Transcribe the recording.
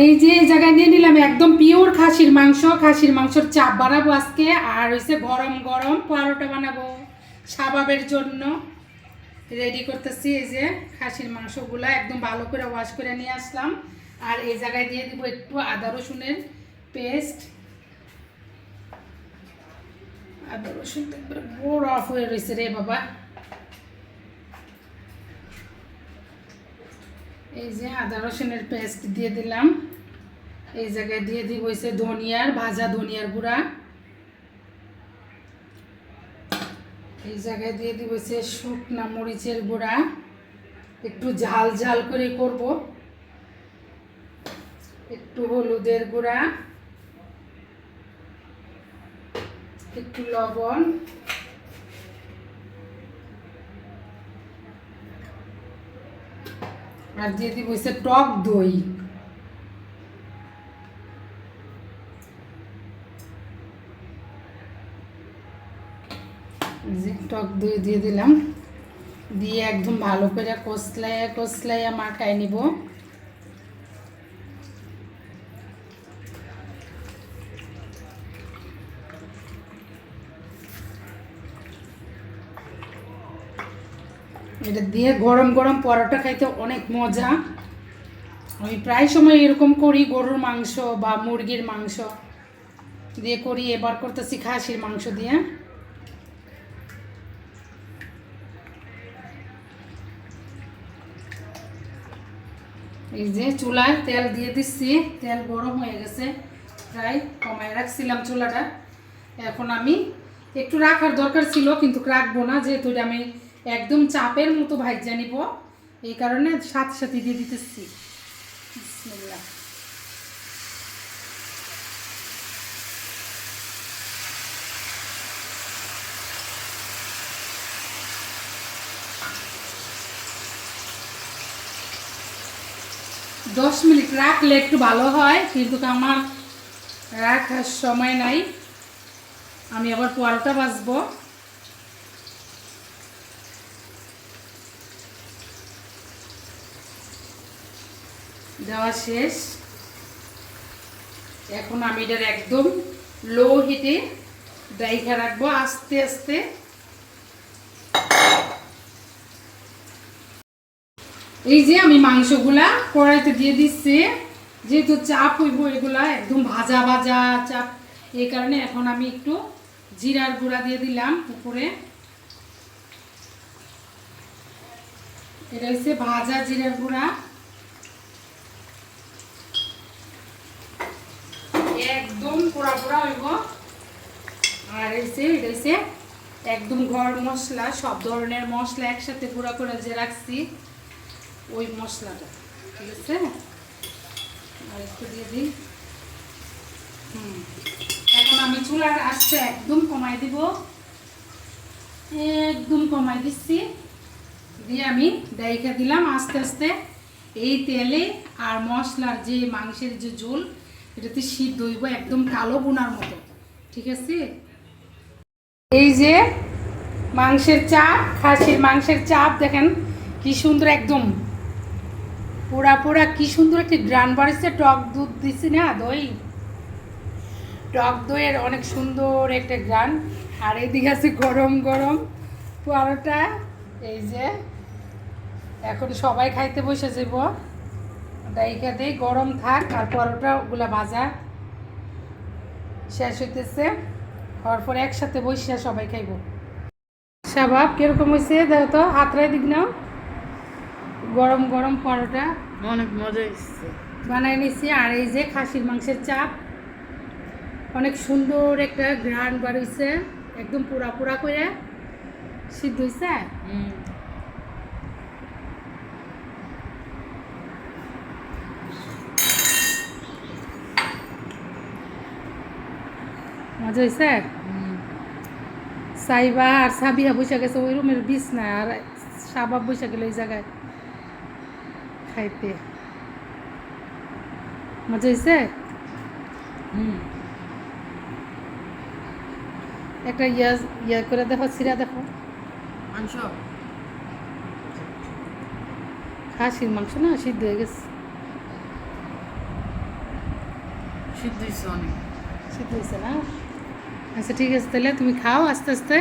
এই যে এই জায়গায় নিয়ে নিলাম একদম পিওর খাসির মাংসর চাপ বানাবো আজকে। আর হইছে গরম গরম পরোটা বানাবো শাবাবের জন্য। রেডি করতেছি। এই যে খাসির মাংসগুলা একদম ভালো করে ওয়াশ করে নিয়ে আসলাম। আর এই জায়গায় দিয়ে দিব একটু আদা রসুনের পেস্ট। আদা রসুন একবার গোড় অফ হয়ে রয়েছে রে বাবা। এই যে আদা রসুনের পেস্ট দিয়ে দিলাম। এই জায়গায় দিয়ে দিব হইছে ভাজা ধনিয়ার গুঁড়া। এই জায়গায় দিয়ে দিব হইছে শুকনা মরিচের গুঁড়া। একটু ঝাল ঝাল করে করব। একটু হলুদের গুঁড়া, একটু লবণ, আর দিয়ে দিব হইছে টক দই। টক দই দিয়ে দিলাম। দিয়ে একদম ভালো করে কষলাইয়া মাখায় নিব। এটা দিয়ে গরম গরম পরোটা খাইতে অনেক মজা। আমি প্রায় সময় এরকম করি, গরুর মাংস বা মুরগির মাংস দিয়ে করি। এবার করতেছি খাসির মাংস দিয়ে। এই যে চুলায় তেল দিয়ে দিচ্ছি, তেল গরম হয়ে গেছে, প্রায় কমায় রাখছিলাম চুলাটা। এখন আমি একটু রাখার দরকার ছিল কিন্তু রাখবো না, যেহেতু আমি একদম চাপের মতো ভাজা নিব, এই কারণে সাথে সাথে দিয়ে দিতেছি। বিসমিল্লাহ। 10 মিনিট রাখলে একটু ভালো হয়, কিন্তু আমার রাখার সময় নাই। আমি আবার পরোটা ভাজবো। দেওয়া শেষ। এখন আমি এটার একদম লো হিটে ডাইখা রাখবো আস্তে আস্তে। এই যে আমি মাংসগুলা কড়াইতে দিয়ে দিচ্ছি, যেহেতু চাপ হইব এগুলা একদম ভাজা ভাজা চাপ, এই কারণে এখন আমি একটু জিরার গুঁড়া দিয়ে দিলাম উপরে। এটা হচ্ছে ভাজা জিরার গুঁড়া, একদম পোড়া পোড়া হইব। আর এটা হচ্ছে একদম গরম মশলা, সব ধরনের মশলা একসাথে গুঁড়া করে যে রাখছি ওই মশলাটা, ঠিক আছে। আর একটু দিয়ে দিই। এখন আমি চুলার আঁচটা একদম কমাই দিব, একদম কমাই দিচ্ছি। দিয়ে আমি ডাইখা দিলাম আস্তে আস্তে। এই তেলে আর মশলার যে মাংসের যে ঝোল, এটাতে সিদ্ধ হইব একদম কালো বোনার মতো, ঠিক আছে। এই যে মাংসের চাপ, খাসির মাংসের চাপ দেখেন কি সুন্দর, একদম পোড়া পোড়া, কি সুন্দর একটি গ্রান বাড়িছে। টক দুধ দিছি না, দই, টক দইয়ের অনেক সুন্দর একটা গ্রান। আর এদিকে আছে গরম গরম পরোটা। এই যে এখন সবাই খাইতে বসে যাব, ডাইখা দেই গরম থাক। আর পরোটা ওগুলা ভাজা শেষ হইতেছে, হওয়ার পরে একসাথে বসে সবাই খাইব। শাবাব কিরকম হয়েছে দেখো তো, হাতরাই দিক নাও। গরম গরম পরোটা অনেক মজা এসছে, বানাই নিছি। আর এই যে খাসির মাংসের চাপ, অনেক সুন্দর একটা ঘ্রাণ বার হইছে, একদম পোড়া পোড়া করে সিদ্ধ হয়েছে। মজা হয়েছে। সাইবা আর সাবিহা বসে গেছে ওই রুমের বিছনা, আর শাবাব বসে গেল এই জায়গায় খাইতে। মজা হয়েছে। একটা ইয়া করে দেখো, সিরা দেখো। মাংস খাসির মাংস না, সিদ্ধ হয়ে গেছে। সিদ্ধ হয়েছে অনেক। সিদ্ধ হয়েছে না? আচ্ছা ঠিক আছে, তাহলে তুমি খাও আস্তে আস্তে।